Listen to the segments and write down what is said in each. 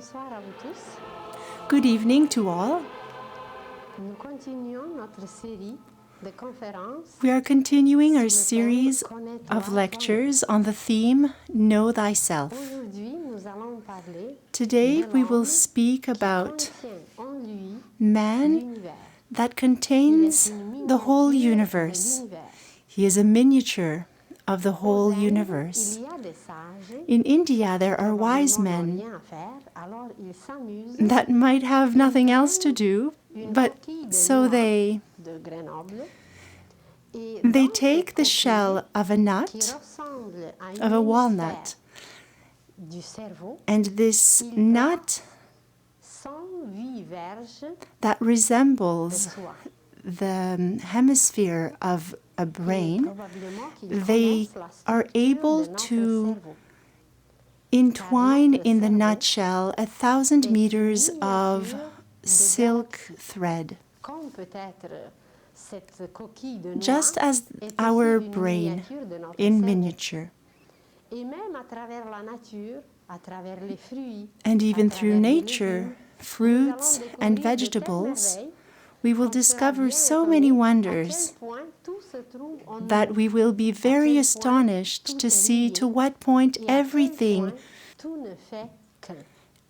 Bonsoir à vous tous. Good evening to all. Nous continuons notre série de conférences. We are continuing our series of lectures on the theme Know Thyself. Aujourd'hui, nous allons parler Today de we will l'homme speak qui about contient en lui man l'univers. that Il contains est une the whole miniature de universe. l'univers. He is a miniature of the whole Aux Indes, universe. il y a des sages In India, there are wise probablement n'ont men rien à faire, alors ils s'amusent. that might have nothing else to do, Une but coquille de so noix they de Grenoble. Et they dans take cette the coquille, shell of a qui nut, ressemble à une of a hémisphère walnut, du cerveau, and this il nut 108 verges that de resembles soie. the hemisphere of a Et brain, probablement qu'ils they connaissent la are structure able de notre to cerveau. entwine notre in the cerveau nutshell 1,000 est une meters of miniature de silk galaxie. thread. Comme peut-être cette coquille de noix Just as est our aussi une brain miniature de notre in cerveau. miniature. Et même à travers la nature, à travers les fruits, And even à through travers les nature, légumes, fruits nous allons and découvrir de telles vegetables, merveilles we will qu'on sera discover bien so étonné many à quel wonders point tout se trouve en that nous, we will be à very quel point astonished tout to est see lié to what point et à quel everything point tout ne fait qu'un.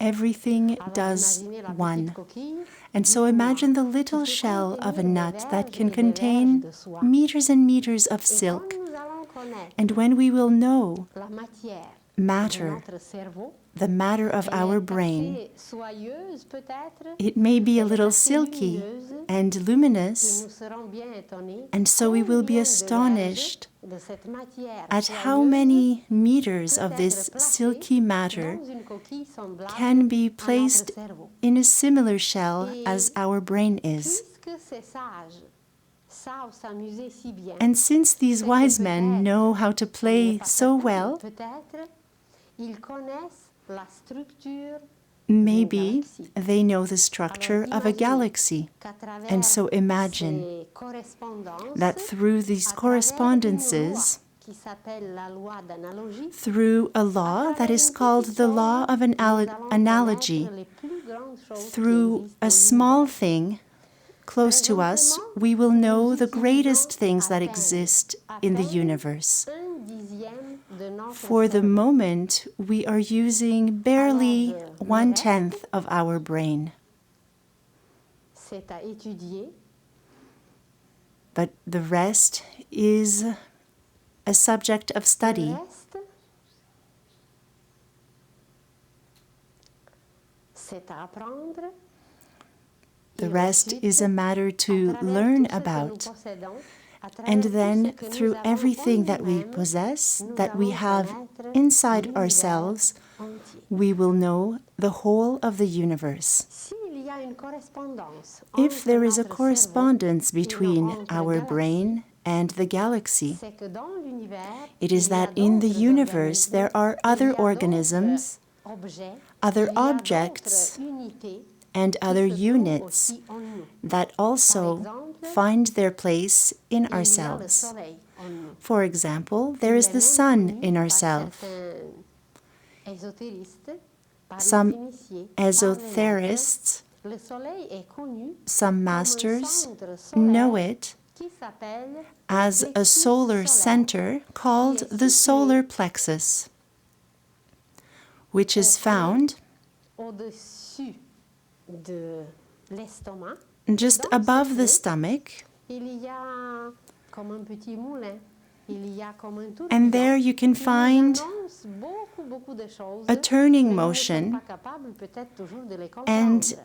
everything Alors does imaginez la one. petite coquille And so d'une noix imagine the qui little peut shell of a contenir des nut that verges can et des verges contain de soie. meters and meters of Et quand silk. nous allons connaître And when we will know la matière de matter, notre cerveau, the matter of elle our est brain, assez soyeuse peut-être, it may be a elle est little assez silky lumineuse, and et luminous, nous serons bien étonnés and so we will be combien de verges astonished de cette matière at how soyeuse many meters peut of être this placée silky matter dans une coquille semblable can be à notre placed cerveau. in a similar shell Et as our brain is. puisque ces sages savent s'amuser si bien, And since these c'est que wise men peut-être, know how to on n'est play pas so certain, well, peut-être ils connaissent la structure maybe d'une galaxie. they know the structure Alors, of a imaginez galaxy. qu'à travers And so imagine ces correspondances, that through these à travers une correspondences, loi qui s'appelle la loi d'analogie, through a à law that travers is une called petite the chose, law of an nous allons analogy, connaître les plus grandes choses qui through existent a dans small l'univers. thing close to us, Présentement, we will know nous the greatest utilisons things that à peine- exist à in the peine universe. 1/10 de notre For the cerveau. moment, we are using barely Alors, le 1/10 of our brain. C'est à étudier, But the rest is a subject of study. le reste, c'est à apprendre. The Et rest ensuite, is a matter à to travers learn tout ce que nous about. possédons, à travers And tout then, ce que nous through avons everything en that we nous-mêmes, possess, nous that we allons have connaître inside l'univers ourselves, entier. we will know the whole of the universe. S'il y a une correspondance If entre there is a notre correspondence cerveau et between notre our galaxie, brain and the galaxy, c'est que dans l'univers, it il is y a that in the d'autres universe there organismes, are il y other a d'autres organisms, objets, other il y a objects, d'autres unités and qui other se trouvent units aussi en nous. that also exemple, find their place in Il y a le ourselves. soleil en nous. For example, there Il is est the même sun connu in par ourselves. certains ésotéristes, par les Some initiés, par les esoterists, maîtres. Le soleil est connu some comme un masters centre know solaire it qui s'appelle as le a plexus solar solaire, center called qui est the situé solar plexus, which is found au-dessus de l'estomac. just Dans ce above the plexus, stomach. il y a comme un petit moulin. Il y a comme un tourbillon And there you can qui nous find annonce beaucoup de choses, a turning mais nous ne motion, sommes pas capables peut-être toujours de les and comprendre.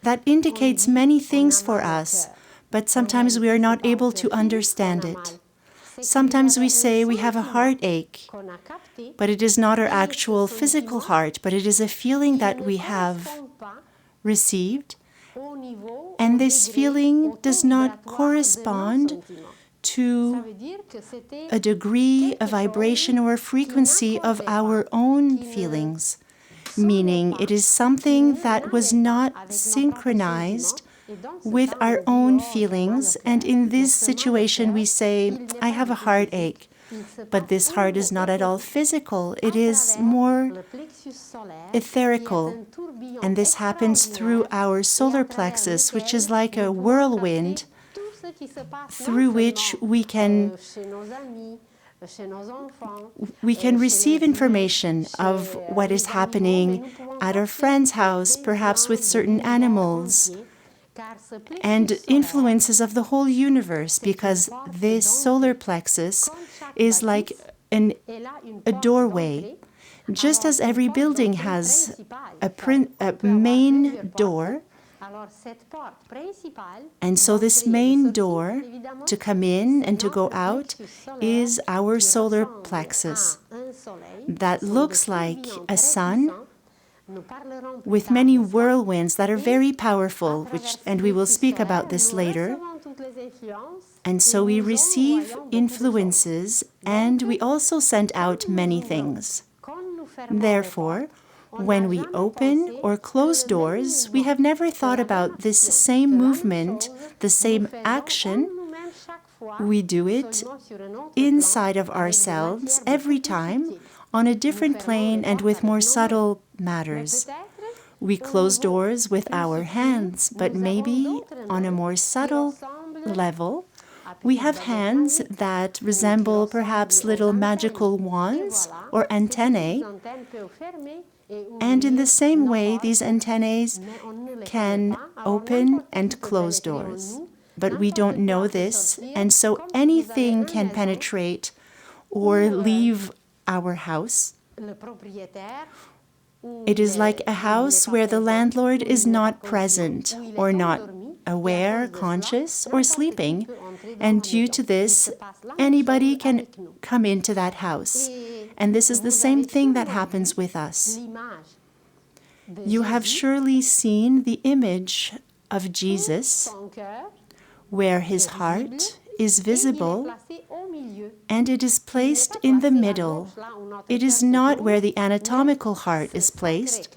that indicates On dit many on things a for mal au us, cœur. but En sometimes we réalité, are c'est not pas au able cœur to physique understand qu'on a it. mal. C'est qu'il y Sometimes we avait say un we have a sentiment heartache, qu'on a capté, but it is not our et ce actual physical sentiment heart, but it is a feeling qui that ne we have correspond pas received, au niveau, and au this degré, feeling au taux does not vibratoire de nos correspond sentiments. Ça to veut dire que c'était a degree, a quelque chose vibration, or a frequency of n'accordait our pas, own qui ne feelings, sonnait meaning pas, it is something qui that was n'allait pas not avec nos propres synchronized sentiments. Et dans ce with cas, our on dit, own oh, j'ai mal au feelings, cœur. and in Mais this ce mal au situation cœur, we say, il n'est I pas have a du tout physique. heartache. But this heart is not at all physical. It is more etherical. And this happens through our solar plexus, which is like a whirlwind through which we can receive information of what is happening at our friend's house, perhaps with certain animals, and influences of the whole universe, because this solar plexus is like a doorway. Just as every building has a main door, and so this main door to come in and to go out is our solar plexus that looks like a sun with many whirlwinds that are very powerful, and we will speak about this later. And so we receive influences, and we also send out many things. Therefore, when we open or close doors, we have never thought about this same movement, the same action. We do it inside of ourselves every time, on a different plane and with more subtle matters. We close doors with our hands, but maybe on a more subtle level, we have hands that resemble perhaps little magical wands or antennae. And in the same way, these antennae can open and close doors. But we don't know this, and so anything can penetrate or leave our house. It is like a house where the landlord is not present or not aware, conscious, or sleeping. And due to this, anybody can come into that house. And this is the same thing that happens with us. You have surely seen the image of Jesus, where his heart is visible, and it is placed in the middle. It is not where the anatomical heart is placed,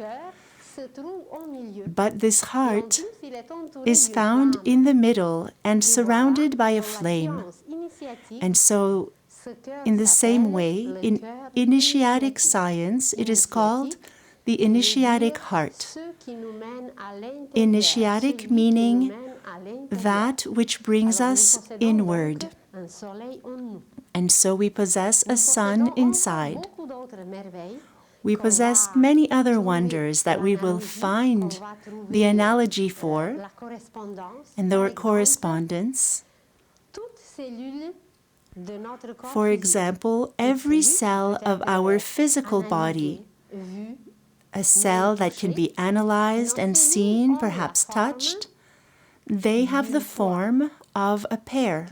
but this heart is found in the middle and surrounded by a flame. And so, in the same way, in initiatic science, it is called the initiatic heart. Initiatic meaning that which brings us inward. And so we possess a sun inside. We possess many other wonders that we will find the analogy for, and the correspondence. For example, every cell of our physical body, a cell that can be analyzed and seen, perhaps touched, they have the form of a pear,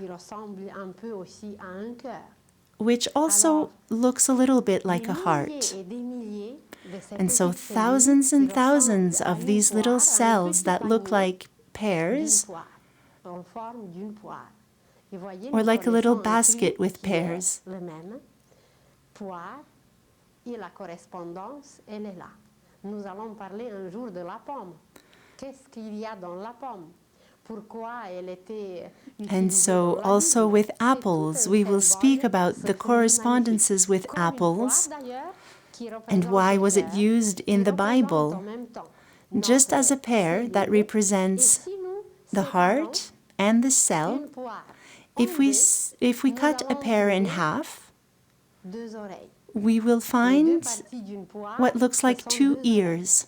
which also looks a little bit like a heart. And so thousands and thousands of these little cells that look like pears, or like a little basket with pears. Nous allons parler un jour de la pomme. Qu'est-ce qu'il y a dans la pomme? Pourquoi elle était utilisée? And so also with apples, we will speak about the correspondences with apples and why was it used in the Bible, just as a pear that represents the heart and the cell. If we cut a pear in half, we will find what looks like two ears.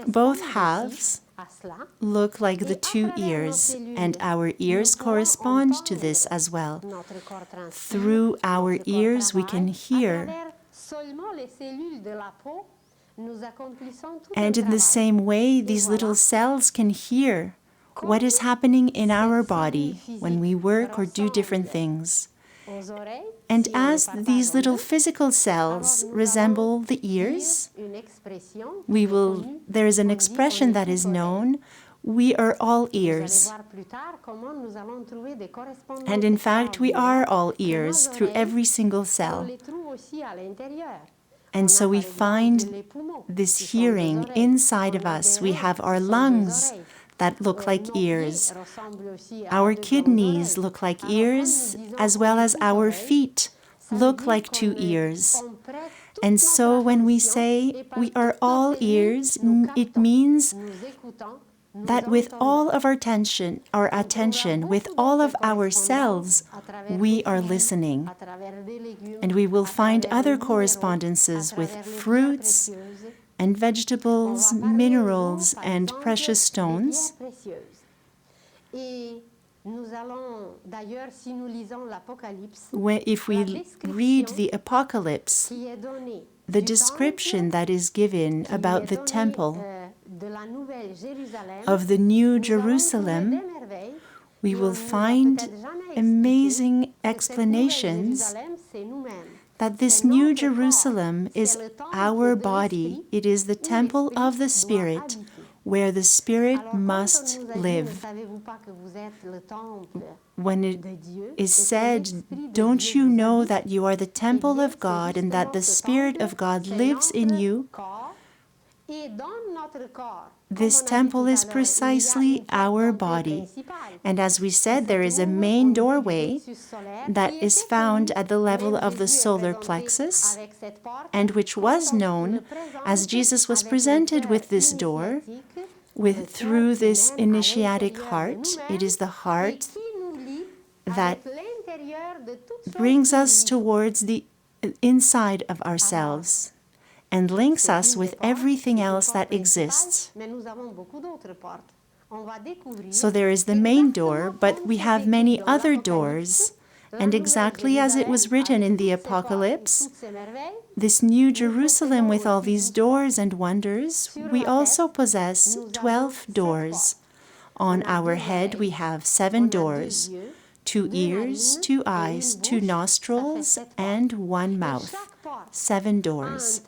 Both halves look like the two ears, and our ears correspond to this as well. Through our ears we can hear. And in the same way, these little cells can hear what is happening in our body when we work or do different things. And as these little physical cells resemble the ears, there is an expression that is known, we are all ears. And in fact, we are all ears through every single cell. And so we find this hearing inside of us. We have our lungs that look like ears. Our kidneys look like ears, as well as our feet look like two ears. And so when we say we are all ears, it means that with all of our attention, with all of ourselves, we are listening. And we will find other correspondences with fruits and vegetables, minerals, and precious stones. If we read the Apocalypse, the description that is given about the temple of the New Jerusalem, we will find amazing explanations that this New Jerusalem is our body. It is the temple of the Spirit, where the Spirit must live. When it is said, don't you know that you are the temple of God and that the Spirit of God lives in you? This temple is precisely our body. And as we said, there is a main doorway that is found at the level of the solar plexus, and which was known as Jesus was presented with this door, through this initiatic heart. It is the heart that brings us towards the inside of ourselves and links us with everything else that exists. So there is the main door, but we have many other doors. And exactly as it was written in the Apocalypse, this New Jerusalem with all these doors and wonders, we also possess 12 doors. On our head we have 7 doors, 2 ears, 2 eyes, 2 nostrils, and 1 mouth. 7 doors.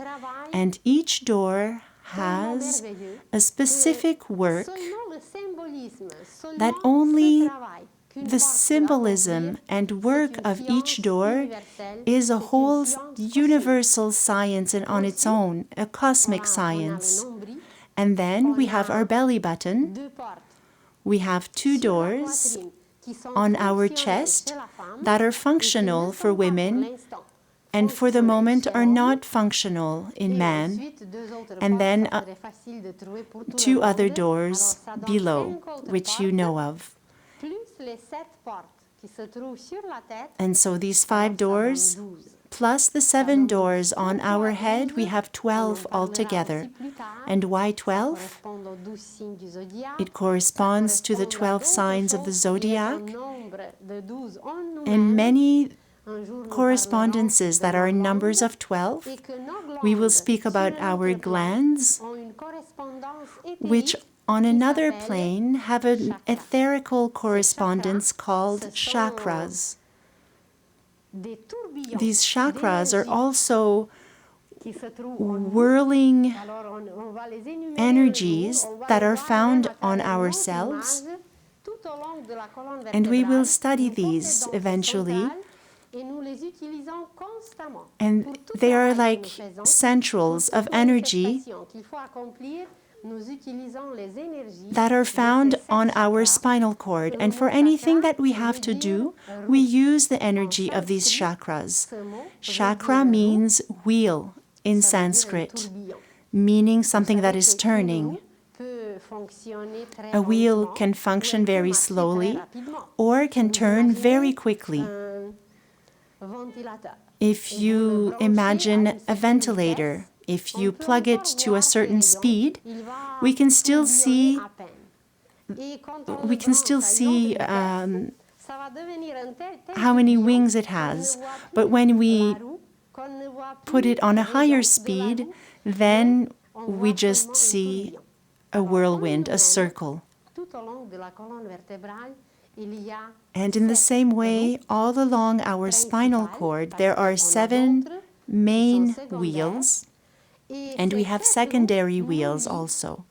And each door has a specific work that only the symbolism and work of each door is a whole universal science and on its own, a cosmic science. And then we have our belly button. We have 2 doors on our chest that are functional for women and for the moment are not functional in man. And then 2 other doors below, which you know of. And so these 5 doors, plus the 7 doors on our head, we have 12 altogether. And why 12? It corresponds to the 12 signs of the zodiac and many correspondences that are in numbers of 12. We will speak about our glands, which on another plane have an etherical correspondence called chakras. These chakras are also whirling energies that are found on ourselves, and we will study these eventually. And they are like centrals of energy that are found on our spinal cord. And for anything that we have to do, we use the energy of these chakras. Chakra means wheel in Sanskrit, meaning something that is turning. A wheel can function very slowly or can turn very quickly. If you imagine a ventilator, if you plug it to a certain speed, we can still see how many wings it has. But when we put it on a higher speed, then we just see a whirlwind, a circle. And in the same way, all along our spinal cord, there are 7 main wheels, and we have secondary wheels also.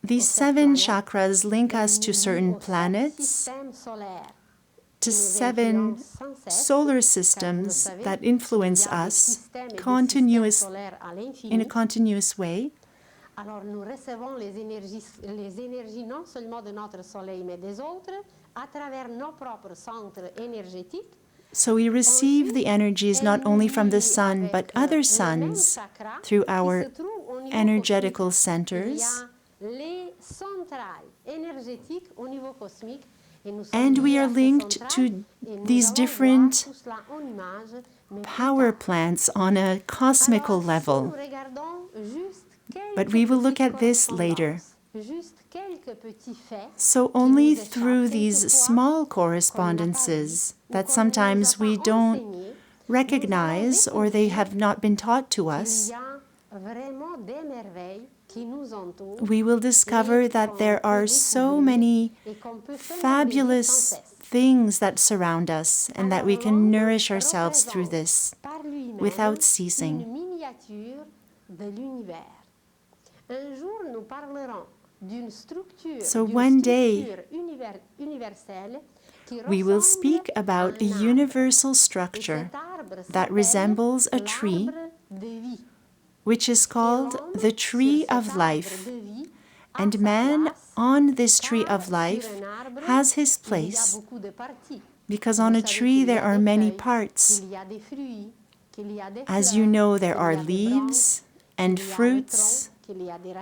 These 7 chakras link us to certain planets, to 7 solar systems that influence us in a continuous way. Alors nous recevons les énergies non seulement de notre soleil mais des autres à travers nos propres centres énergétiques. So we receive the energies not only from the sun, but other suns through our energetical centers. And we are linked to these different power plants on a cosmical level. But we will look at this later. So only through these small correspondences that sometimes we don't recognize or they have not been taught to us, we will discover that there are so many fabulous things that surround us and that we can nourish ourselves through this without ceasing. So one day we will speak about a universal structure that resembles a tree, which is called the tree of life. And man on this tree of life has his place, because on a tree there are many parts. As you know, there are leaves and fruits,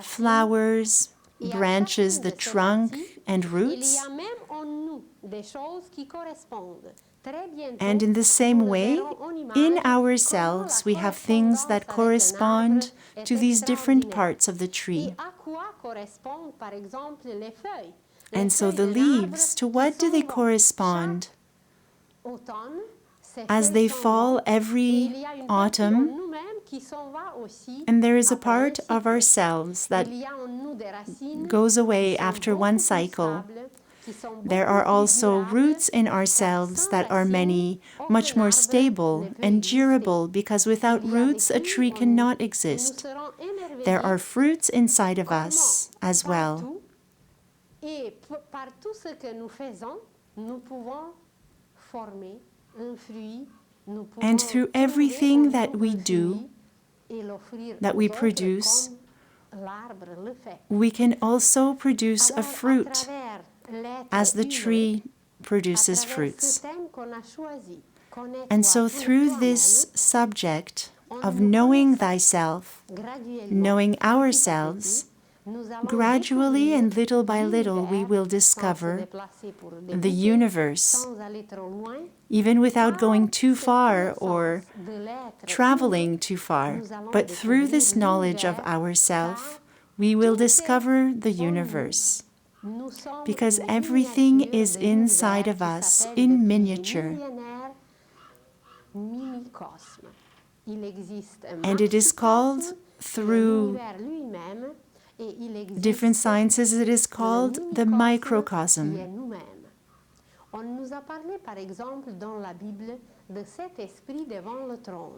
flowers, branches, the trunk, and roots. And in the same way, in ourselves, we have things that correspond to these different parts of the tree. And so the leaves, to what do they correspond? As they fall every autumn, and there is a part of ourselves that goes away after one cycle. There are also roots in ourselves that are much more stable and durable, because without roots a tree cannot exist. There are fruits inside of us as well. And through everything that we do, that we produce, we can also produce a fruit, as the tree produces fruits. And so through this subject of knowing thyself, knowing ourselves, gradually and little by little we will discover the universe, even without going too far or traveling too far. But through this knowledge of ourself, we will discover the universe, because everything is inside of us in miniature. And it is called, through different sciences, it is called the microcosm.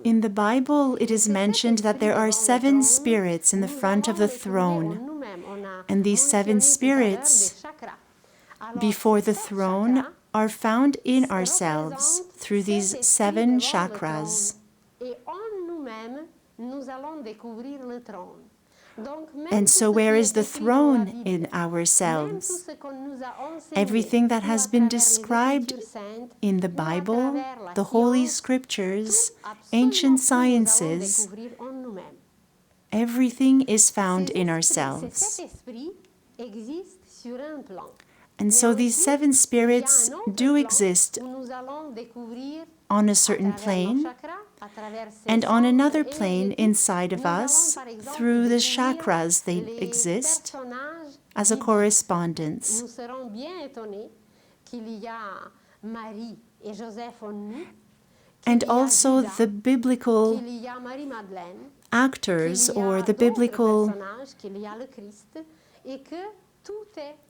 In the Bible, it is mentioned that there are 7 spirits in the front of the throne. And these 7 spirits before the throne are found in ourselves through these 7 chakras. And so where is the throne in ourselves? Everything that has been described in the Bible, the Holy Scriptures, ancient sciences, everything is found in ourselves. And so these 7 spirits do exist on a certain plane, and on another plane inside of us, through the chakras, they exist as a correspondence. And also the biblical actors or the biblical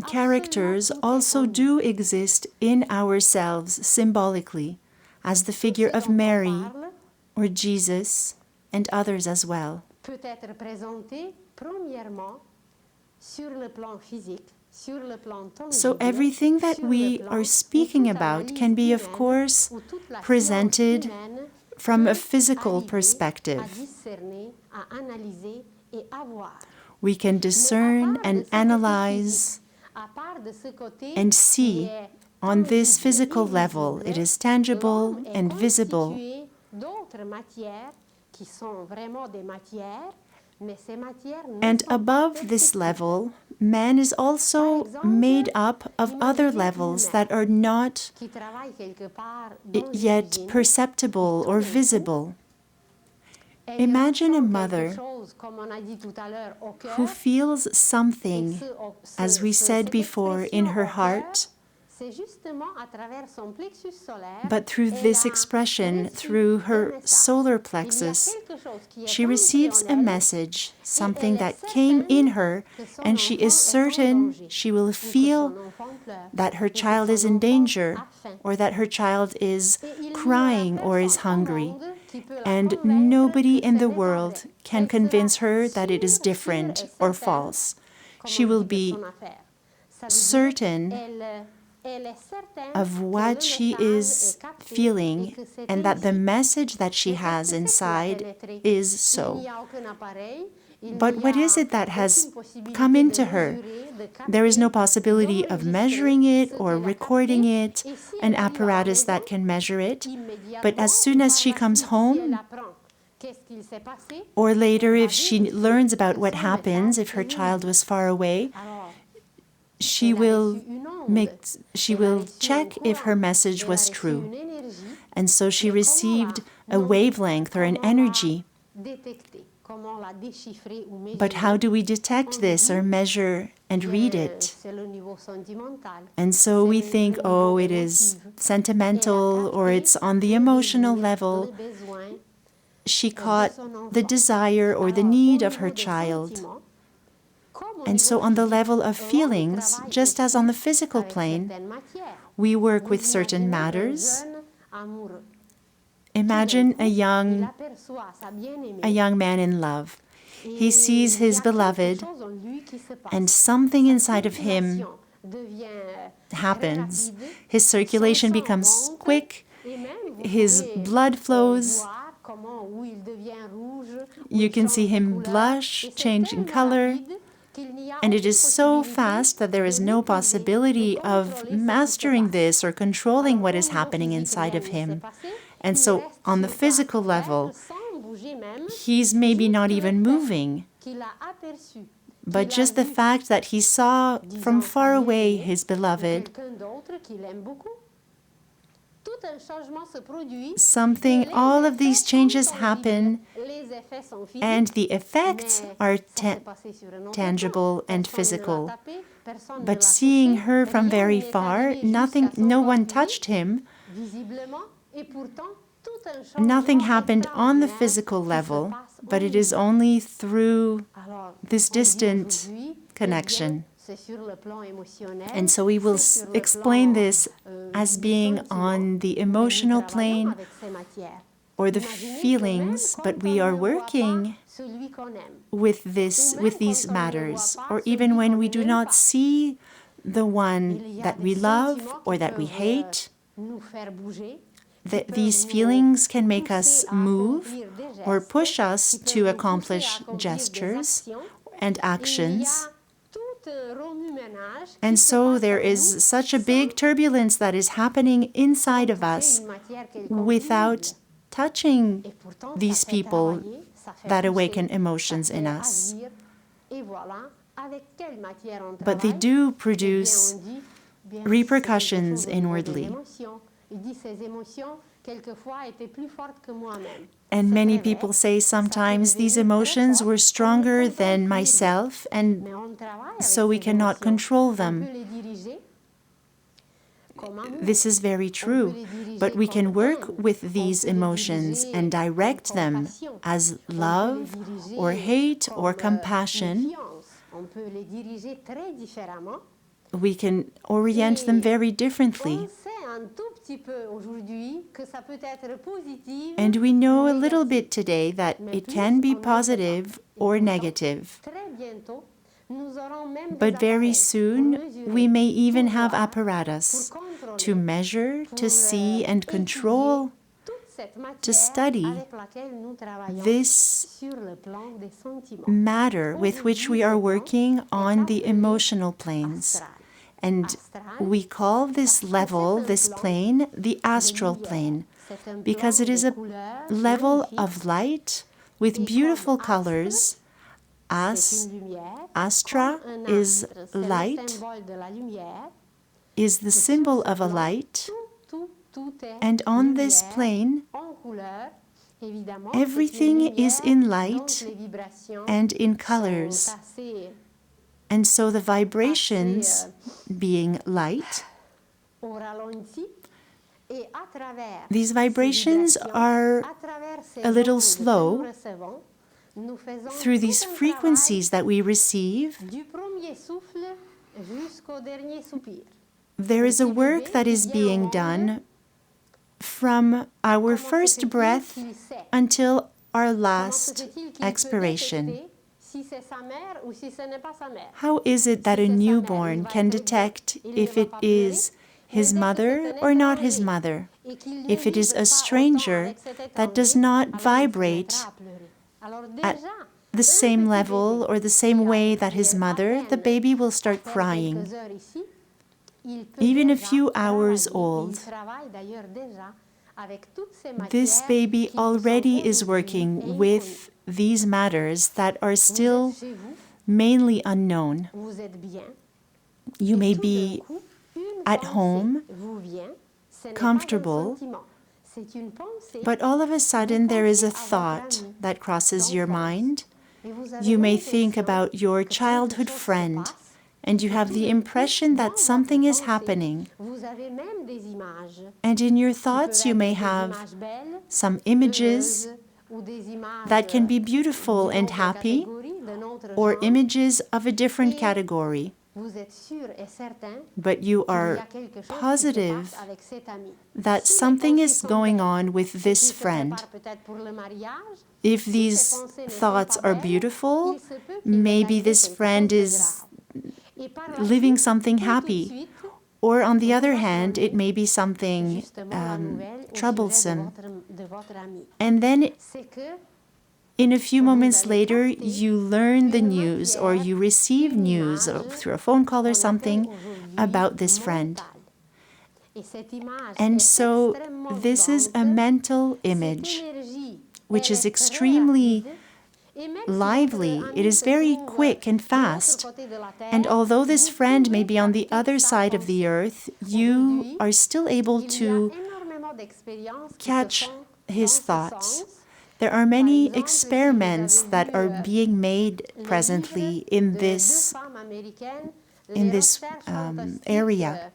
characters also do exist in ourselves symbolically, as the figure of Mary or Jesus and others as well. So everything that we are speaking about can be, of course, presented from a physical perspective. We can discern and analyze and see on this physical level. It is tangible and visible. And above this level, man is also made up of other levels that are not yet perceptible or visible. Imagine a mother who feels something, as we said before, in her heart, but through this expression, through her solar plexus, she receives a message, something that came in her, and she is certain she will feel that her child is in danger, or that her child is crying or is hungry. And nobody in the world can convince her that it is different or false. She will be certain of what she is feeling and that the message that she has inside is so. But what is it that has come into her? There is no possibility of measuring it or recording it, an apparatus that can measure it. But as soon as she comes home, or later if she learns about what happens if her child was far away, she will check if her message was true. And so she received a wavelength or an energy. But how do we detect this or measure and read it? And so we think, oh, it is sentimental or it's on the emotional level. She caught the desire or the need of her child. And so on the level of feelings, just as on the physical plane, we work with certain matters. Imagine a young man in love. He sees his beloved, and something inside of him happens. His circulation becomes quick, his blood flows. You can see him blush, change in color. And it is so fast that there is no possibility of mastering this or controlling what is happening inside of him. And so on the physical level, he's maybe not even moving. But just the fact that he saw from far away his beloved, all of these changes happen, and the effects are tangible and physical. But seeing her from very far, no one touched him. Nothing happened on the physical level, but it is only through this distant connection. And so we will explain this as being on the emotional plane or the feelings, but we are working with these matters, or even when we do not see the one that we love or that we hate. These feelings can make us move or push us to accomplish gestures and actions. And so there is such a big turbulence that is happening inside of us without touching these people that awaken emotions in us. But they do produce repercussions inwardly. And many people say sometimes these emotions were stronger than myself, and so we cannot control them. This is very true, but we can work with these emotions and direct them as love or hate or compassion. We can orient them very differently. And we know a little bit today that it can be positive or negative. But very soon, we may even have apparatus to measure, to see, and control to study this matter with which we are working on the emotional planes. And we call this level, this plane, the astral plane, because it is a level of light with beautiful colors. Astra is light, is the symbol of a light, and on this plane, everything is in light and in colors. And so the vibrations, being light, these vibrations are a little slow. Through these frequencies that we receive, there is a work that is being done from our first breath until our last expiration. How is it that a newborn can detect if it is his mother or not his mother? If it is a stranger that does not vibrate at the same level or the same way that his mother, the baby will start crying. Even a few hours old, this baby already is working with these matters that are still mainly unknown. You may be at home, comfortable, but all of a sudden there is a thought that crosses your mind. You may think about your childhood friend, and you have the impression that something is happening. And in your thoughts you may have some images that can be beautiful and happy, or images of a different category. But you are positive that something is going on with this friend. If these thoughts are beautiful, maybe this friend is living something happy. Or on the other hand, it may be something troublesome. And then in a few moments later, you learn the news or you receive news through a phone call or something about this friend. And so this is a mental image, which is extremely lively. It is very quick and fast. And although this friend may be on the other side of the earth, you are still able to catch his thoughts. There are many experiments that are being made presently in this area.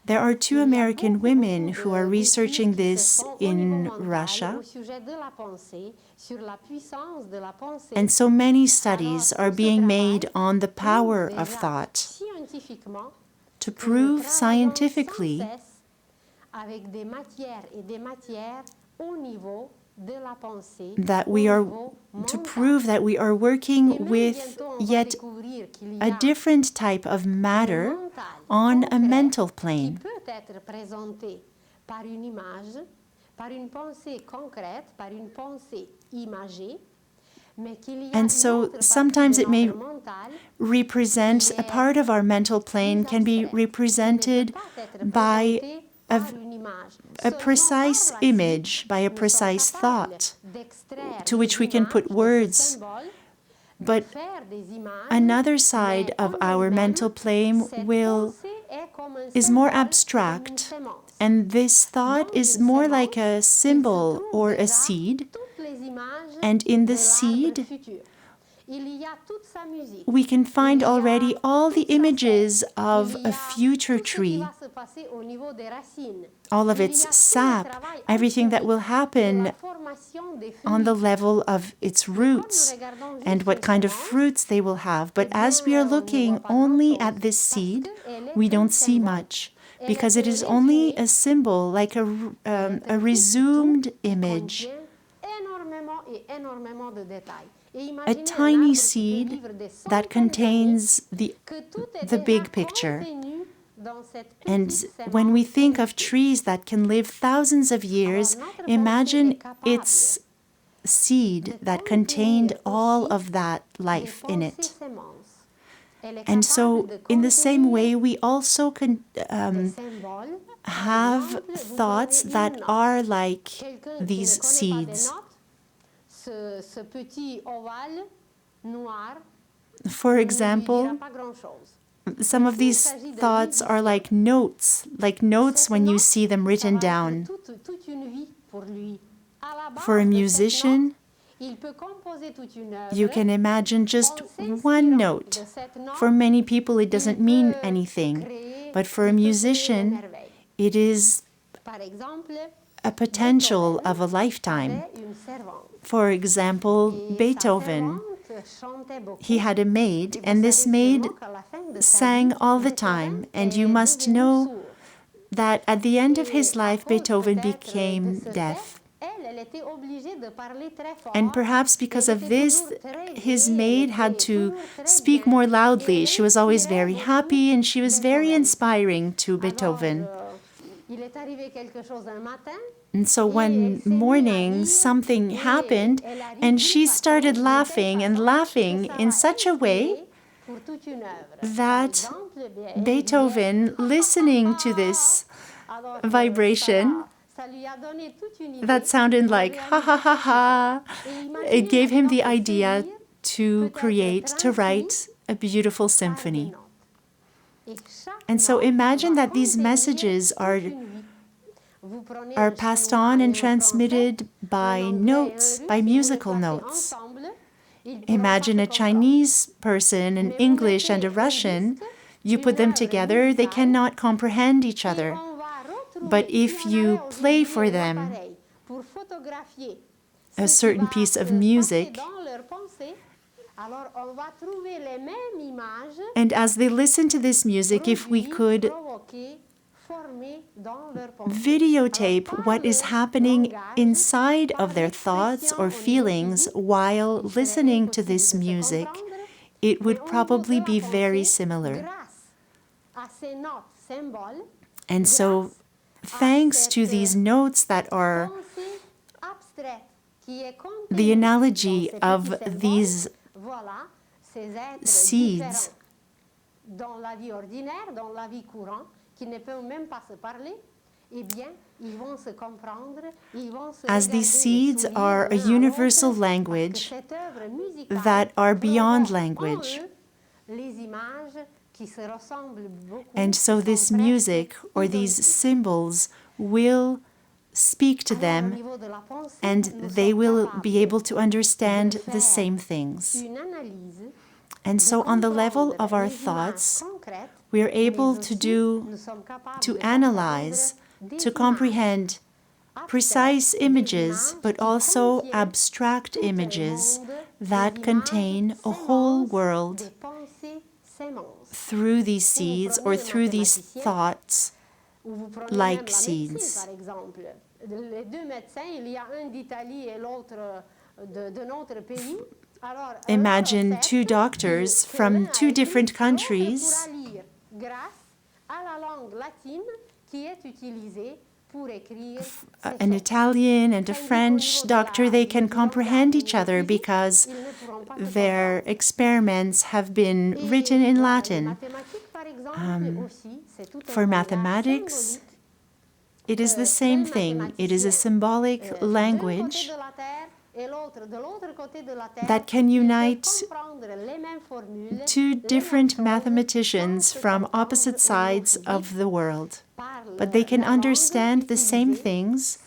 There are 2 American women who are researching this in Russia. And so many studies are being made on the power of thought to prove scientifically that we are working with yet a different type of matter on a mental plane. And so sometimes it may represent a part of our mental plane can be represented by a precise image, by a precise thought to which we can put words. But another side of our mental plane is more abstract, and this thought is more like a symbol or a seed. And in the seed, we can find already all the images of a future tree, all of its sap, everything that will happen on the level of its roots, and what kind of fruits they will have. But as we are looking only at this seed, we don't see much, because it is only a symbol, like a resumed image. A tiny seed that contains the big picture. And when we think of trees that can live thousands of years, imagine its seed that contained all of that life in it. And so, in the same way, we also can have thoughts that are like these seeds. For example, some of these thoughts are like notes when you see them written down. For a musician, you can imagine just one note. For many people, it doesn't mean anything. But for a musician, it is a potential of a lifetime. For example, Beethoven, he had a maid, and this maid sang all the time. And you must know that at the end of his life, Beethoven became deaf. And perhaps because of this, his maid had to speak more loudly. She was always very happy, and she was very inspiring to Beethoven. And so one morning, something happened, and she started laughing and laughing in such a way that Beethoven, listening to this vibration, that sounded like ha ha ha ha, it gave him the idea to write a beautiful symphony. And so imagine that these messages are passed on and transmitted by notes, by musical notes. Imagine a Chinese person, an English and a Russian. You put them together, they cannot comprehend each other. But if you play for them a certain piece of music, and as they listen to this music, if we could videotape what is happening inside of their thoughts or feelings while listening to this music, it would probably be very similar. And so, thanks to these notes that are the analogy of these seeds, as these seeds are a universal language that are beyond language. And so this music or these symbols will speak to them, and they will be able to understand the same things. And so on the level of our thoughts, we are able to analyze, to comprehend precise images, but also abstract images that contain a whole world through these seeds or through these thoughts like seeds. Imagine two doctors from two different countries. An Italian and a French doctor, they can comprehend each other because their experiments have been written in Latin. For mathematics, it is the same thing. It is a symbolic language that can unite two different mathematicians from opposite sides of the world. But they can understand the same things,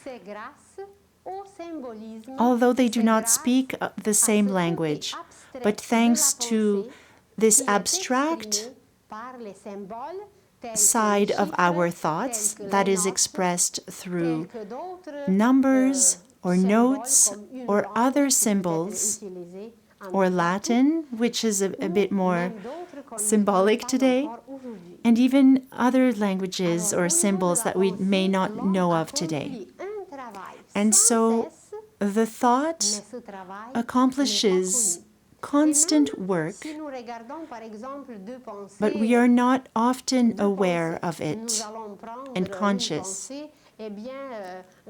although they do not speak the same language. But thanks to this abstract side of our thoughts that is expressed through numbers or notes or other symbols, or Latin, which is a bit more symbolic today, and even other languages or symbols that we may not know of today. And so the thought accomplishes constant work, Si nous regardons par exemple deux pensées, but we are not often aware of nous it allons prendre and une conscious. pensée, eh bien,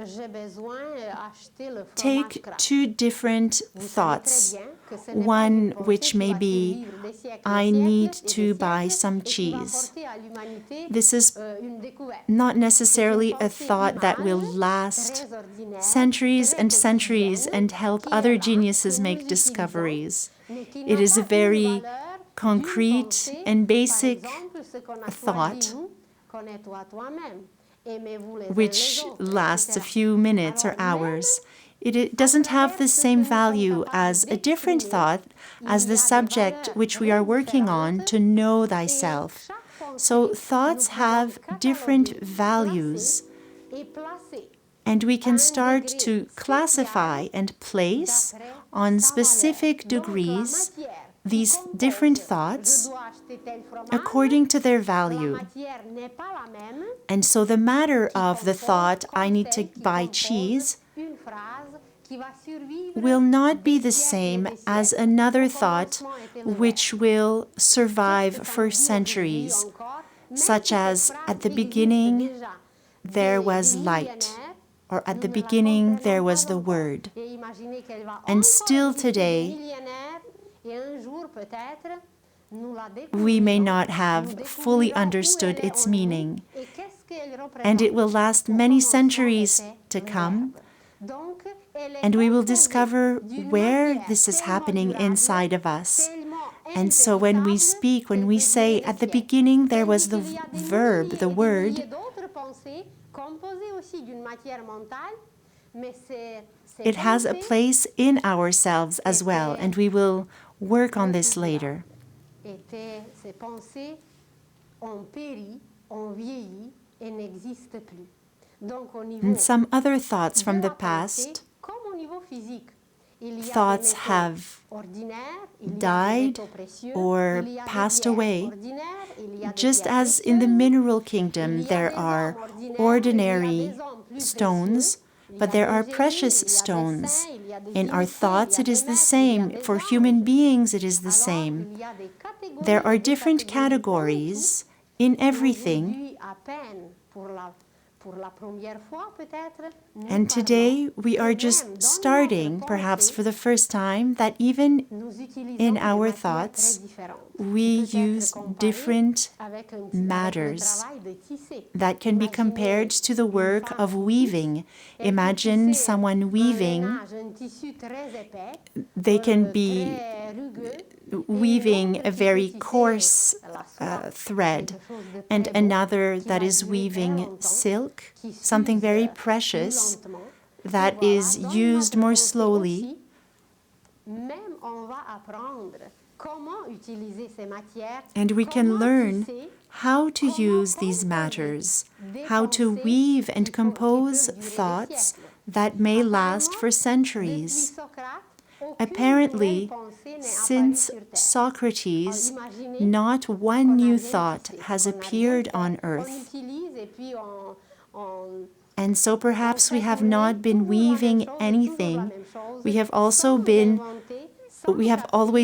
j'ai besoin d'acheter le fromage Take gras. two different Vous savez thoughts. très bien que ce n'est pas One une pensée which qui may va be, survivre des siècles, I des need siècles et to des buy siècles, some et qui va cheese. apporter à l'humanité This is une découverte. not C'est une necessarily a pensée thought that will image, last très ordinaire, centuries très and centuries quotidienne, and help qui est other là, geniuses que make nous utilisons, discoveries. mais qui It n'a is a pas une very valeur concrete d'une pensée, and par basic exemple, ce qu'on a thought choisi, nous, connais-toi toi-même, aimez-vous les uns which les autres, lasts a etc. few minutes or Alors, hours. It doesn't have the same value as a different thought as the subject which we are working on, to know thyself. So thoughts have different values, and we can start to classify and place on specific degrees these different thoughts according to their value. And so the matter of the thought, I need to buy cheese, will not be the same as another thought which will survive for centuries, such as at the beginning there was light, or at the beginning there was the Word. And still today, we may not have fully understood its meaning, and it will last many centuries to come, and we will discover where this is happening inside of us. And so when we speak, when we say, at the beginning there was the verb, the word, it has a place in ourselves as well, and we will work on this later. And some other thoughts from the past, thoughts have died or passed away. Just as in the mineral kingdom there are ordinary stones, but there are precious stones. In our thoughts it is the same. For human beings it is the same. There are different categories in everything. And today we are just starting, perhaps for the first time, that even in our thoughts we use different matters that can be compared to the work of weaving. Imagine someone weaving. They can be weaving a very coarse thread, and another that is weaving silk, something very precious that is used more slowly. And we can learn how to use these matters, how to weave and compose thoughts that may last for centuries. Apparently, since Socrates, not one new thought has appeared on earth. And so perhaps we have not been weaving anything. We have always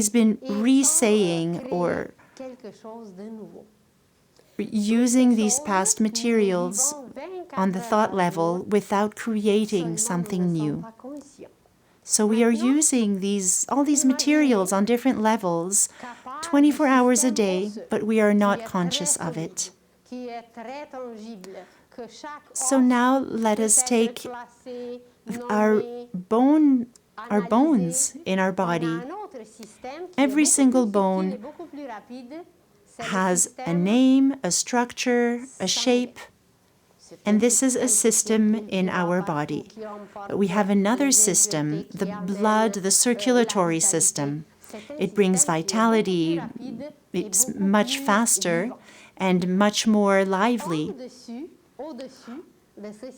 been re-saying or using these past materials on the thought level without creating something new. So we are using all these materials on different levels 24 hours a day, but we are not conscious of it. So now let us take our bones in our body. Every single bone has a name, a structure, a shape, and this is a system in our body. But we have another system, the blood, the circulatory system. It brings vitality, it's much faster and much more lively.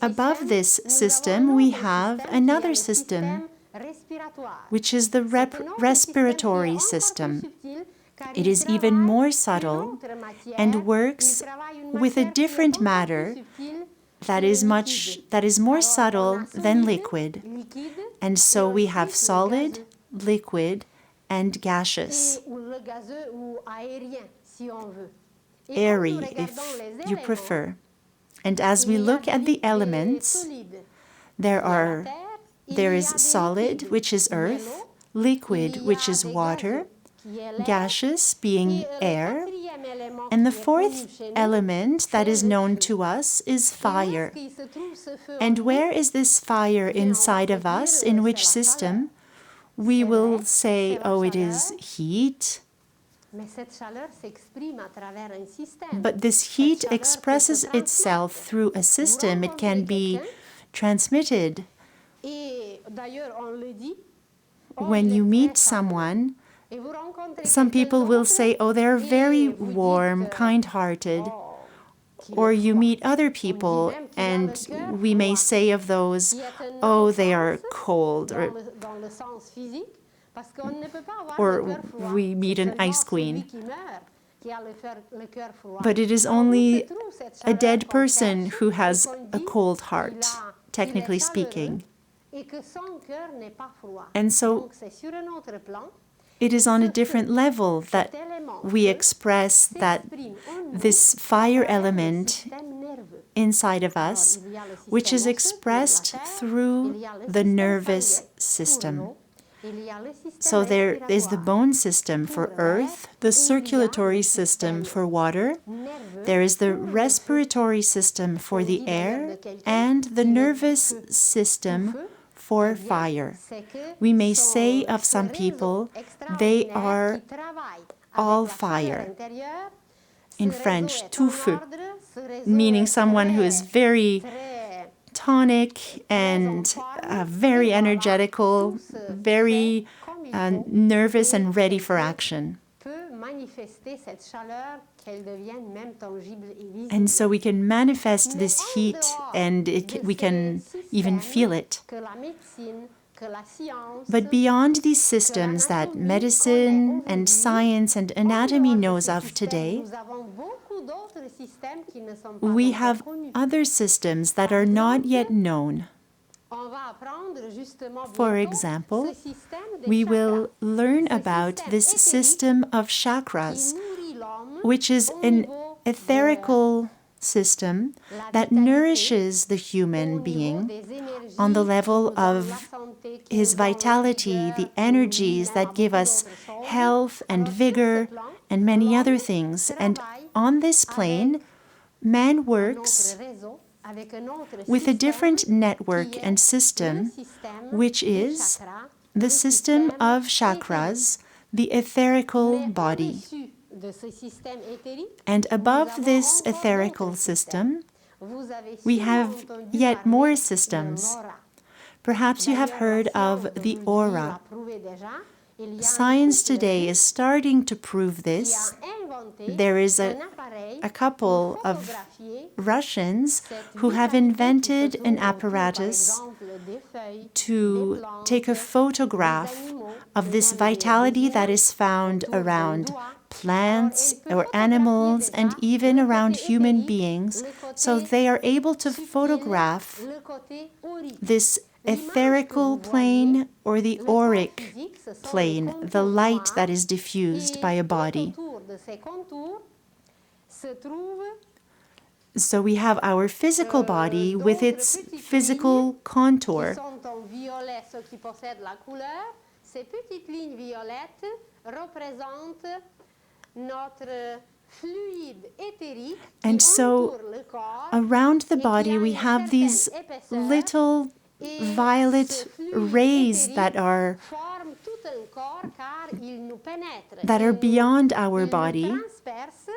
Above this system, we have another system, which is the respiratory system. It is even more subtle and works with a different matter that is more subtle than liquid. And so we have solid, liquid, and gaseous, ou le gazeux ou aérien, si on veut. Et quand nous airy regardons if les you éléments, prefer. And as we il y a look at the vide et elements, solide. there Il y a la are terre, il there y is a des solid, liquides, which is qui est earth, l'eau, liquid, il y which a is des water, gazeux, qui est l'air, gaseous et being le air, quatrième élément and the qui est connu fourth chez nous, element that c'est is le known feu. to us is Et où est-ce fire. qu'il se trouve ce feu en And nous? where is this fire Bien, on va inside se of dire, us? In c'est which la chaleur. system? We C'est will vrai, say, c'est la oh, it chaleur. is heat. Mais cette chaleur s'exprime à travers un système. But this Cette heat chaleur peut expresses se itself transmettre. through a Vous system. It can rencontrez be quelqu'un, transmitted. et d'ailleurs on le dit, oh, When il you est meet très chaleureux. someone, Et vous rencontrez some quelqu'un people will d'autre, say, oh, they're very et vous warm, dites, kind-hearted. oh, qu'il Or est you froid. meet other On dit people même qu'il a le and cœur we may froid, say of those, qui est un oh, they are non-sens cold. dans le sens physique, parce qu'on ne peut pas avoir Or le cœur froid. we meet C'est an seulement ice queen. celui qui meurt qui a le cœur froid. But it is Alors, où se only trouve cette a chaleur dead qu'on person cherche who et has qu'on a dit cold qu'il heart, technically est chaleureux speaking. et que son cœur n'est pas froid. And so Donc c'est sur un autre plan. it is on a different level that Cet élément we feu express that s'exprime en nous this à fire travers le element système nerveux. inside of Alors, us, il y a le which is système osseux pour la expressed terre, through il y a le the système nervous sanguin pour system. l'eau, il y a le système So there is the respiratoire bone system pour for l'air, earth, et the il y a circulatory le system système for water, nerveux there is the pour le feu. respiratory system for On the dit d'ailleurs air, de quelqu'un and the qu'il est nervous feu. system Tout feu, for eh bien, fire. c'est que We may son- say of ce some réseau people, they extraordinaire are qui travaille all avec la chaleur fire. intérieure, ce In réseau French, est tout en feu, ordre, ce réseau meaning est someone who is très, very très tonic and very energetical, very nervous and ready for action. peut manifester cette chaleur qu'elle devienne même tangible et visible. And so we can manifest Mais this en heat dehors and de we can ces even systèmes feel it. que la médecine, que la science, But beyond these systems that medicine and science and anatomy knows of today, nous avons beaucoup d'autres systèmes qui ne sont pas we encore have connus. other systems that are not yet known. On va apprendre justement For bientôt example, ce système des we chakras will learn Ce about système this éthérique system of qui chakras, nourrit l'homme which is au an niveau etherical system la that vitalité, nourishes the au human niveau being des énergies on the qui level nous donnent of la santé, qui his nous donnent la vitality, vigueur, the qui nous energies mènent à that give beaucoup us d'autres choses. health and Alors, sur ce vigor plan, and many other l'homme things. And travaille on this plane, man un works autre réseau, avec un autre with a système different network qui est and le système, système which des is chakras, the le system système of éthérique. chakras, the etherical Mais body. au-dessus de ce système éthérique, And nous above avons this encore etherical d'autres system, Vous avez we sûrement have entendu yet parler more de systems. l'aura. Perhaps you have D'ailleurs, heard la of science the aujourd'hui aura. l'a prouvé déjà. Il y a un Science couple today is starting to prove qui this. a inventé There is un appareil a couple pour of photographier Russians cette who have vitalité invented qui se an trouve autour, par apparatus exemple, des feuilles, to des plantes, take a photograph des animaux, of et this même des vitality that humains is found autour d'un around doigt. plants Alors, elle peut or photographier animals déjà and even le around côté human éthérique, beings. le côté So they are able to subtil, photograph le côté aurique. this L'image que etherical vous plane voyez, or the le corps auric physique, ce sont les plane, the contours light noirs, that is diffused et by a tout body. autour de ces contours se trouvent So we have our physical body with its physical qui contour. sont en violet, ceux qui possèdent la couleur. Ces petites lignes violettes représentent notre fluide éthérique qui And so entoure le corps around the et qui body a we une have these certaine épaisseur. little Et violet ce fluide rays éthérique that are forme tout un corps car il nous pénètre. that Il are nous- beyond our il nous body. transperce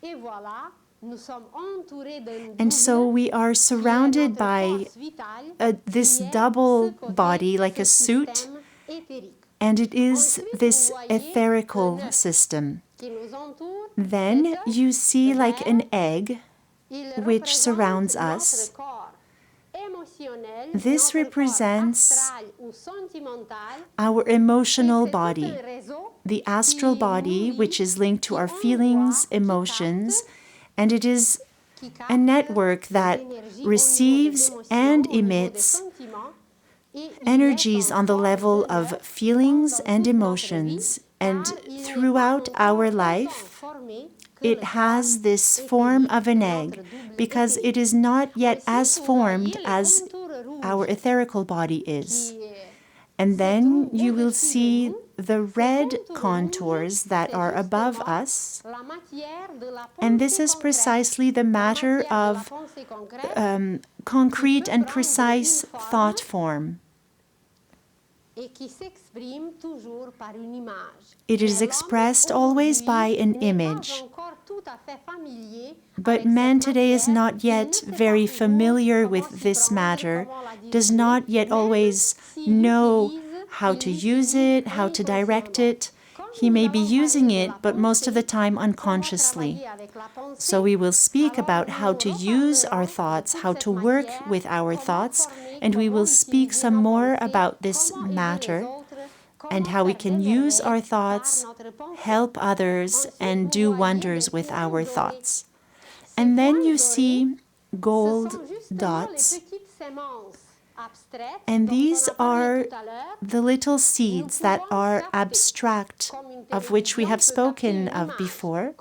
et voilà, nous sommes entourés d'un And so double we are qui est surrounded notre by force vitale, this qui est double ce côté, body like ce a suit, système éthérique and it is Ensuite, this vous voyez etherical un œuf system. qui nous entoure. Then Cet œuf, you see le like an verre, egg il which représente surrounds notre us. corps émotionnel, This notre represents corps astral ou sentimental, our et emotional c'est tout body, un réseau the astral qui body, nourrit, which is linked to qui our envoie, feelings, qui emotions, capte, and it is qui a capte network des that énergies au niveau des receives émotions, and au niveau des emits sentiments, energies on the level of feelings and emotions. And throughout our life, it has this form of an egg because it is not yet as formed as our etherical body is. And then you will see the red contours that are above us. And this is precisely the matter of concrete and precise thought form. It is expressed always by an image. But man today is not yet very familiar with this matter, does not yet always know how to use it, how to direct it. He may be using it, but most of the time unconsciously. So we will speak about how to use our thoughts, how to work with our thoughts, and we will speak some more about this matter and how we can use our thoughts, help others, and do wonders with our thoughts. And then you see gold dots. And these are the little seeds that are abstract, of which we have spoken of before.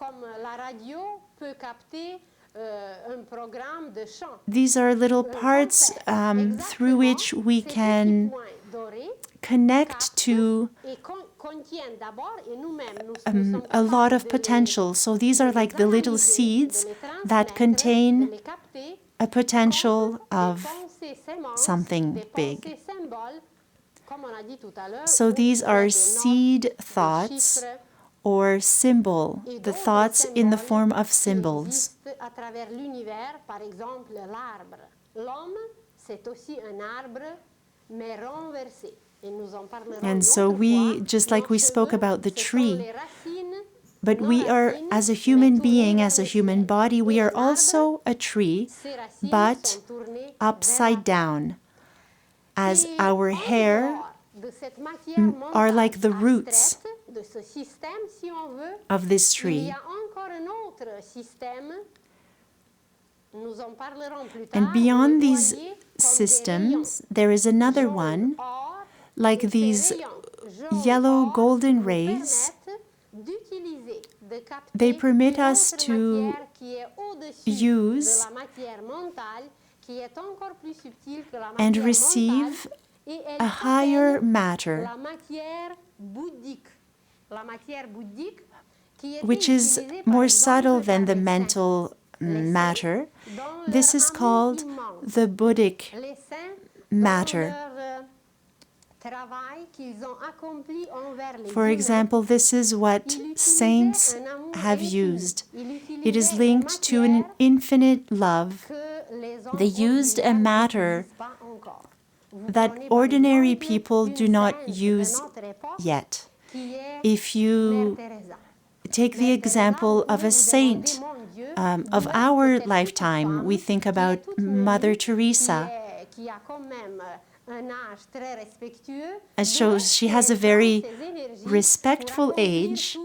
These are little parts through which we can connect to a lot of potential. So these are like the little seeds that contain a potential of something big. So these are seed thoughts or symbol, the thoughts in the form of symbols. And so we, just like we spoke about the tree, but we are, as a human being, as a human body, we are also a tree, but upside down, as our hair are like the roots of this tree. And beyond these systems, there is another one, like these yellow golden rays. They permit us to use and receive a higher matter, which is more subtle than the mental matter. This is called the Buddhic matter. For example, this is what saints have used. It is linked to an infinite love. They used a matter that ordinary people do not use yet. If you take the example of a saint of our lifetime, we think about Mother Teresa. And so she has a very respectful age.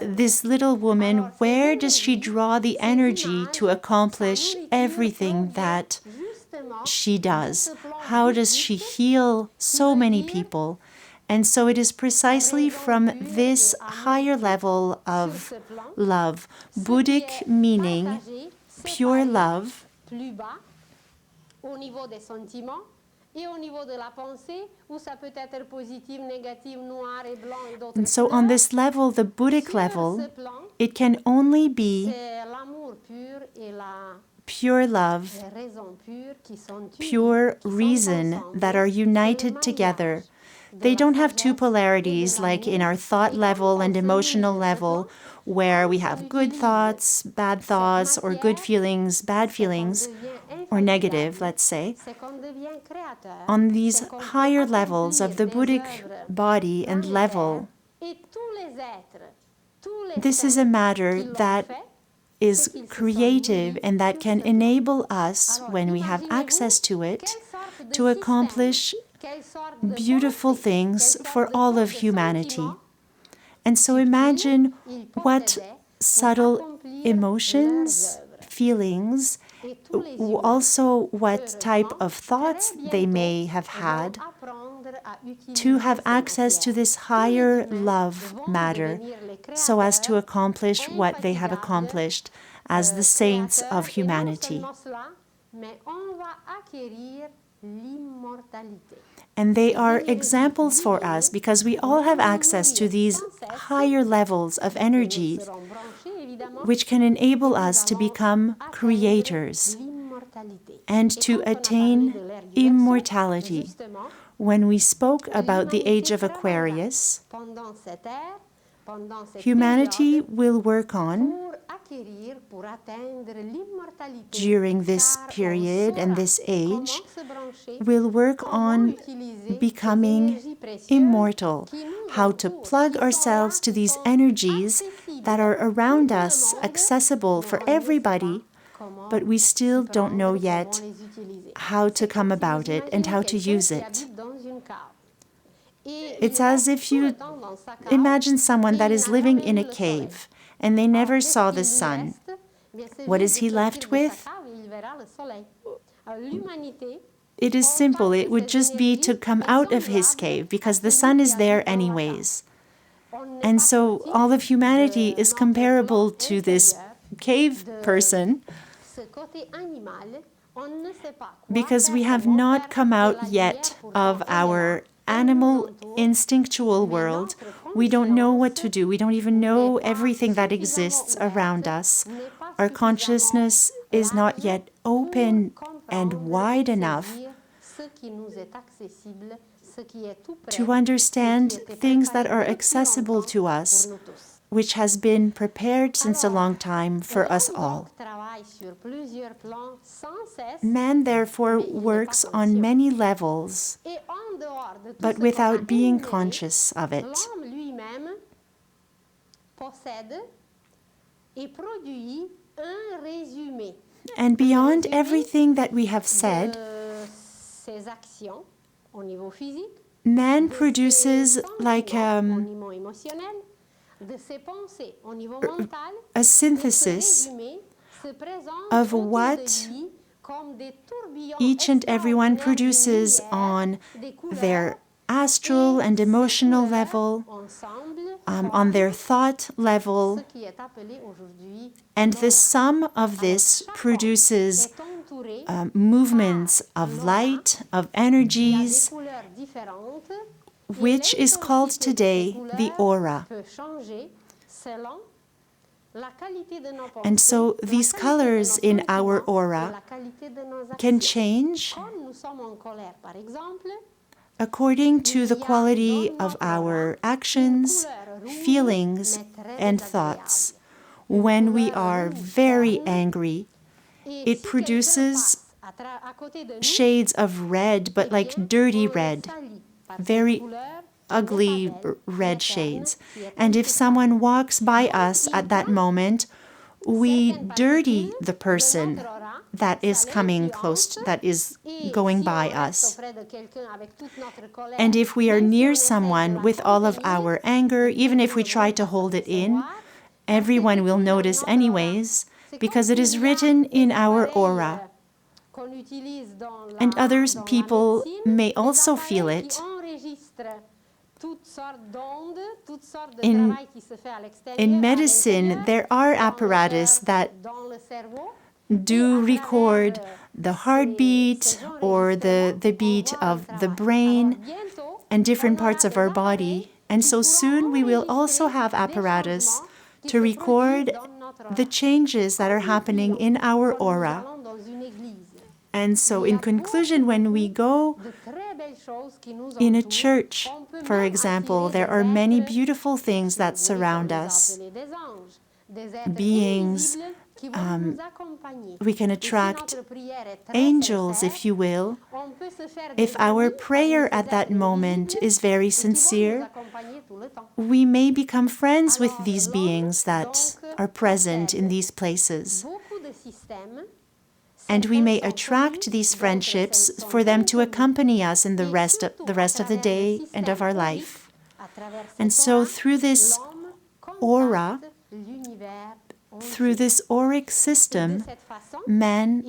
This little woman, where does she draw the energy to accomplish everything that she does? How does she heal so many people? And so it is precisely from this higher level of love, Buddhic meaning pure love, and so on this level, the Buddhic level, it can only be pure love, pure reason that are united together. They don't have two polarities like in our thought level and emotional level, where we have good thoughts, bad thoughts, or good feelings, bad feelings, or negative, let's say. On these higher levels of the Buddhic body and level, this is a matter that is creative and that can enable us, when we have access to it, to accomplish beautiful things for all of humanity. And so imagine what subtle emotions, feelings, also what type of thoughts they may have had, to have access to this higher love matter so as to accomplish what they have accomplished as the saints of humanity. And they are examples for us because we all have access to these higher levels of energies which can enable us to become creators and to attain immortality. When we spoke about the age of Aquarius, humanity will work on, during this period and this age, will work on becoming immortal, how to plug ourselves to these energies that are around us, accessible for everybody, but we still don't know yet how to come about it and how to use it. It's as if you imagine someone that is living in a cave and they never saw the sun. What is he left with? It is simple. It would just be to come out of his cave because the sun is there anyways. And so all of humanity is comparable to this cave person because we have not come out yet of our animal instinctual world. We don't know what to do. We don't even know everything that exists around us. Our consciousness is not yet open and wide enough to understand things that are accessible to us, which has been prepared since a long time for us all. Man, therefore, works on many levels, but without being conscious of it. And beyond everything that we have said, man produces like a synthesis of what each and everyone produces on their astral and emotional level, on their thought level, and the sum of this produces movements of light, of energies, which is called today the aura. And so these colors in our aura can change according to the quality of our actions, feelings, and thoughts. When we are very angry, it produces shades of red, but like dirty red, very ugly red shades. And if someone walks by us at that moment, we dirty the person that is coming close, that is going by us. And if we are near someone with all of our anger, even if we try to hold it in, everyone will notice anyways, because it is written in our aura. And other people may also feel it. In medicine, there are apparatus that do record the heartbeat or the beat of the brain and different parts of our body. And so soon we will also have apparatus to record the changes that are happening in our aura. And so in conclusion, when we go in a church, for example, there are many beautiful things that surround us. Beings, we can attract angels, if you will. If our prayer at that moment is very sincere, we may become friends with these beings that are present in these places. And we may attract these friendships for them to accompany us in the rest of the day and of our life. And so through this aura, through this auric system, man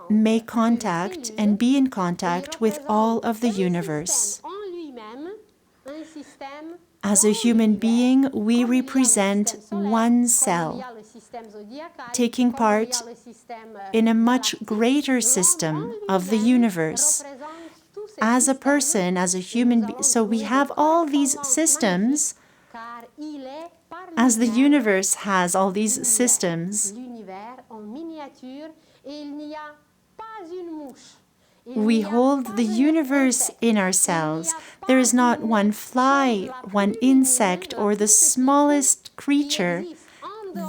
may contact and be in contact with all of the universe. As a human being, we represent one cell, taking part in a much greater system of the universe. As a person, as a human being, so we have all these systems, as the universe has all these systems. We hold the universe in ourselves. There is not one fly, one insect, or the smallest creature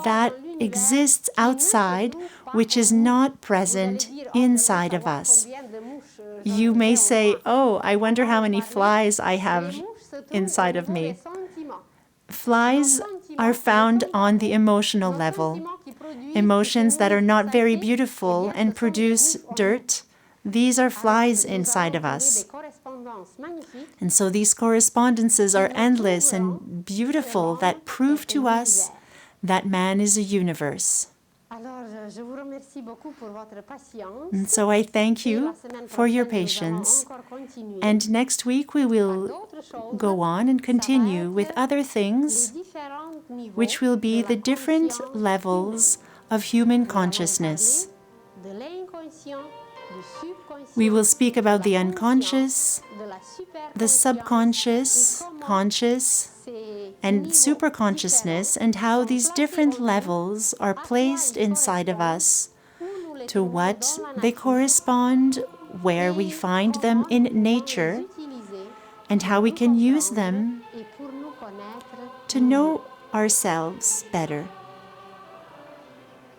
that exists outside which is not present inside of us. You may say, oh, I wonder how many flies I have inside of me. Flies are found on the emotional level. Emotions that are not very beautiful and produce dirt. These are flies inside of us. And so these correspondences are endless and beautiful that prove to us that man is a universe. And so I thank you for your patience. And next week we will go on and continue with other things, which will be the different levels of human consciousness. We will speak about the unconscious, the subconscious, conscious, and superconsciousness, and how these different levels are placed inside of us, to what they correspond, where we find them in nature, and how we can use them to know ourselves better.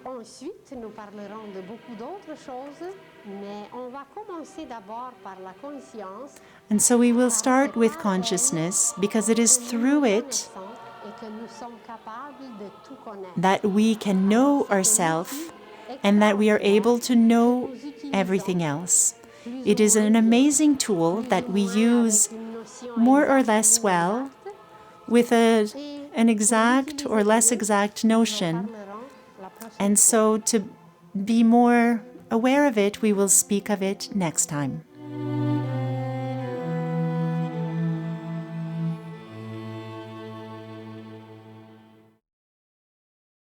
Ensuite, nous parlerons de beaucoup d'autres choses, mais on va commencer d'abord par la conscience. And so we will start with consciousness, because it is through it that we can know ourselves and that we are able to know everything else. It is an amazing tool that we use more or less well with an exact or less exact notion. And so to be more aware of it, we will speak of it next time.